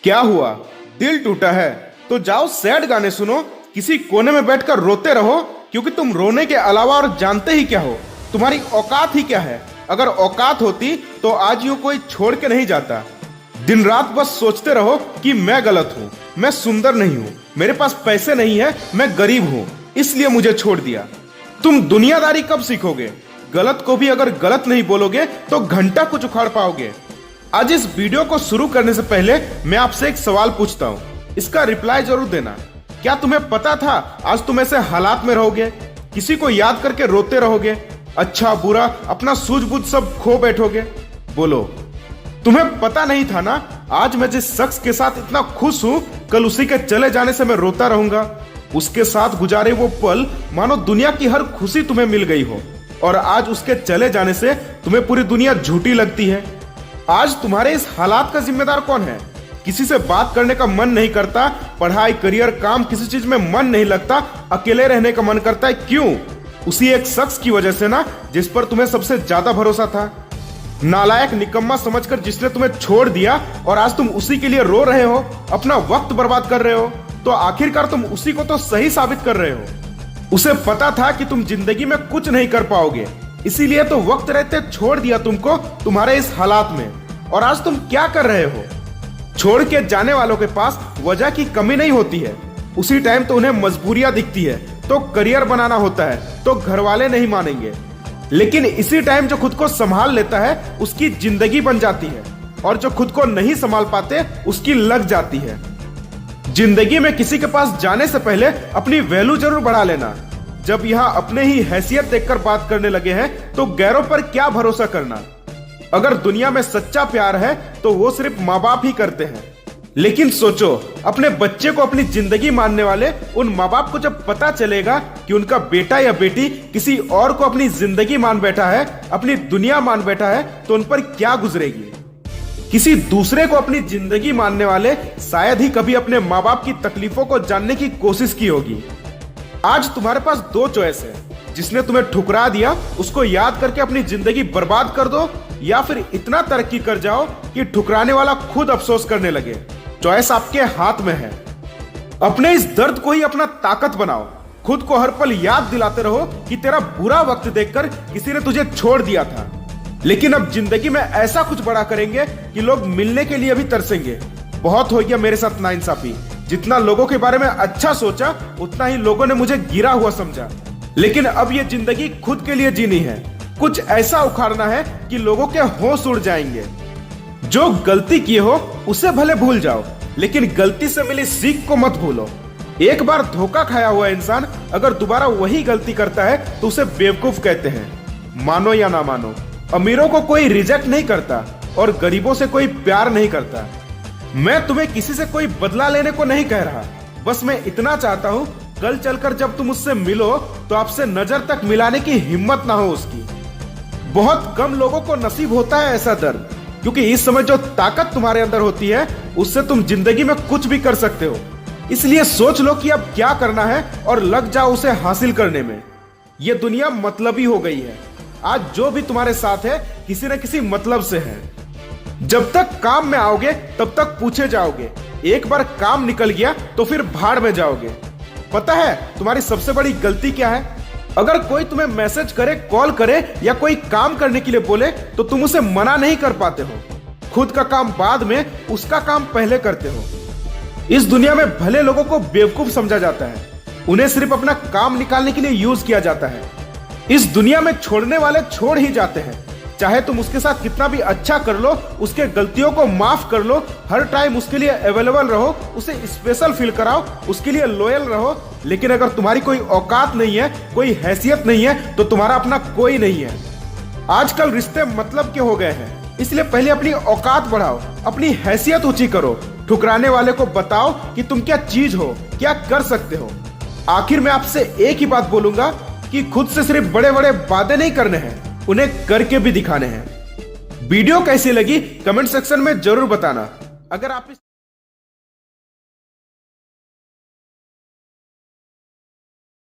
क्या हुआ? दिल टूटा है तो जाओ सैड गाने सुनो, किसी कोने में बैठकर रोते रहो, क्योंकि तुम रोने के अलावा और जानते ही क्या हो? तुम्हारी औकात ही क्या है? अगर औकात होती तो आज यूं कोई छोड़ के नहीं जाता। दिन रात बस सोचते रहो कि मैं गलत हूँ, मैं सुंदर नहीं हूँ, मेरे पास पैसे नहीं है, मैं गरीब हूँ, इसलिए मुझे छोड़ दिया। तुम दुनियादारी कब सीखोगे? गलत को भी अगर गलत नहीं बोलोगे तो घंटा कुछ उखाड़ पाओगे। आज इस वीडियो को शुरू करने से पहले मैं आपसे एक सवाल पूछता हूँ, इसका रिप्लाई जरूर देना। क्या तुम्हें पता था आज तुम ऐसे हालात में रहोगे? किसी को याद करके रोते रहोगे, अच्छा बुरा अपना सूझबूझ सब खो बैठोगे? बोलो, तुम्हें पता नहीं था ना आज मैं जिस शख्स के साथ इतना खुश हूं, कल उसी के चले जाने से मैं रोता रहूंगा। उसके साथ गुजारे वो पल मानो दुनिया की हर खुशी तुम्हें मिल गई हो, और आज उसके चले जाने से तुम्हें पूरी दुनिया झूठी लगती है। आज तुम्हारे इस हालात का जिम्मेदार कौन है? किसी से बात करने का मन नहीं करता, पढ़ाई करियर काम किसी चीज में मन नहीं लगता, अकेले रहने का मन करता है। क्यों? उसी एक शख्स की वजह से ना, जिस पर तुम्हें सबसे ज्यादा भरोसा था। नालायक निकम्मा समझकर जिसने तुम्हें छोड़ दिया, और आज तुम उसी के लिए रो रहे हो, अपना वक्त बर्बाद कर रहे हो, तो आखिरकार तुम उसी को तो सही साबित कर रहे हो। उसे पता था कि तुम जिंदगी में कुछ नहीं कर पाओगे, इसीलिए तो वक्त रहते छोड़ दिया तुमको तुम्हारे इस हालात में। और आज तुम क्या कर रहे हो? छोड़ के जाने वालों के पास वजह की कमी नहीं होती है, उसी टाइम तो उन्हें मजबूरियां दिखती है, तो करियर बनाना होता है, तो घर वाले नहीं मानेंगे। लेकिन इसी टाइम जो खुद को संभाल लेता है उसकी जिंदगी बन जाती है, और जो खुद को नहीं संभाल पाते उसकी लग जाती है। जिंदगी में किसी के पास जाने से पहले अपनी वैल्यू जरूर बढ़ा लेना। जब यहाँ अपने ही हैसियत देखकर बात करने लगे हैं तो गैरों पर क्या भरोसा करना। अगर दुनिया में सच्चा प्यार है तो वो सिर्फ माँ बाप ही करते हैं। लेकिन सोचो, अपने बच्चे को अपनी जिंदगी मानने वाले उन माँ बाप को जब पता चलेगा कि उनका बेटा या बेटी किसी और को अपनी जिंदगी मान बैठा है, अपनी दुनिया मान बैठा है, तो उन पर क्या गुजरेगी। किसी दूसरे को अपनी जिंदगी मानने वाले शायद ही कभी अपने माँ बाप की तकलीफों को जानने की कोशिश की होगी। आज तुम्हारे पास दो चॉइस है, जिसने तुम्हें ठुकरा दिया उसको याद करके अपनी जिंदगी बर्बाद कर दो, या फिर इतना तरक्की कर जाओ कि ठुकराने वाला खुद अफसोस करने लगे। चॉइस आपके हाथ में है। अपने इस दर्द को ही अपना ताकत बनाओ। खुद को हर पल याद दिलाते रहो कि तेरा बुरा वक्त देखकर किसी ने तुझे छोड़ दिया था, लेकिन अब जिंदगी में ऐसा कुछ बड़ा करेंगे कि लोग मिलने के लिए भी तरसेंगे। बहुत हो गया मेरे साथ नाइंसाफी। जितना लोगों के बारे में अच्छा सोचा, उतना ही लोगों ने मुझे गिरा हुआ समझा। लेकिन अब ये जिंदगी खुद के लिए जीनी है। कुछ ऐसा उखाड़ना है कि लोगों के होश उड़ जाएंगे। जो गलती किए हो उसे भले भूल जाओ, लेकिन गलती से मिली सीख को मत भूलो। एक बार धोखा खाया हुआ इंसान अगर दोबारा वही गलती करता है तो उसे बेवकूफ कहते हैं। मानो या ना मानो, अमीरों को कोई रिजेक्ट नहीं करता और गरीबों से कोई प्यार नहीं करता। मैं तुम्हें किसी से कोई बदला लेने को नहीं कह रहा, बस मैं इतना चाहता हूं कल चलकर जब तुम उससे मिलो तो आपसे नजर तक मिलाने की हिम्मत ना हो उसकी। बहुत कम लोगों को नसीब होता है ऐसा दर्द, क्योंकि इस समय जो ताकत तुम्हारे अंदर होती है उससे तुम जिंदगी में कुछ भी कर सकते हो। इसलिए सोच लो कि अब क्या करना है और लग जाओ उसे हासिल करने में। यह दुनिया मतलबी हो गई है। आज जो भी तुम्हारे साथ है किसी न किसी मतलब से है। जब तक काम में आओगे तब तक पूछे जाओगे, एक बार काम निकल गया तो फिर भाड़ में जाओगे। पता है तुम्हारी सबसे बड़ी गलती क्या है? अगर कोई तुम्हें मैसेज करे, कॉल करे या कोई काम करने के लिए बोले तो तुम उसे मना नहीं कर पाते हो। खुद का काम बाद में, उसका काम पहले करते हो। इस दुनिया में भले लोगों को बेवकूफ समझा जाता है, उन्हें सिर्फ अपना काम निकालने के लिए यूज किया जाता है। इस दुनिया में छोड़ने वाले छोड़ ही जाते हैं। चाहे तुम उसके साथ कितना भी अच्छा कर लो, उसके गलतियों को माफ कर लो, हर टाइम उसके लिए अवेलेबल रहो, उसे स्पेशल फील कराओ, उसके लिए लॉयल रहो, लेकिन अगर तुम्हारी कोई औकात नहीं है, कोई हैसियत नहीं है, तो तुम्हारा अपना कोई नहीं है। आजकल रिश्ते मतलब के हो गए हैं, इसलिए पहले अपनी औकात बढ़ाओ, अपनी हैसियत ऊंची करो। ठुकराने वाले को बताओ कि तुम क्या चीज हो, क्या कर सकते हो। आखिर में आपसे एक ही बात बोलूंगा कि खुद से सिर्फ बड़े बड़े वादे नहीं करने हैं, उन्हें करके भी दिखाने हैं। वीडियो कैसी लगी कमेंट सेक्शन में जरूर बताना। अगर आप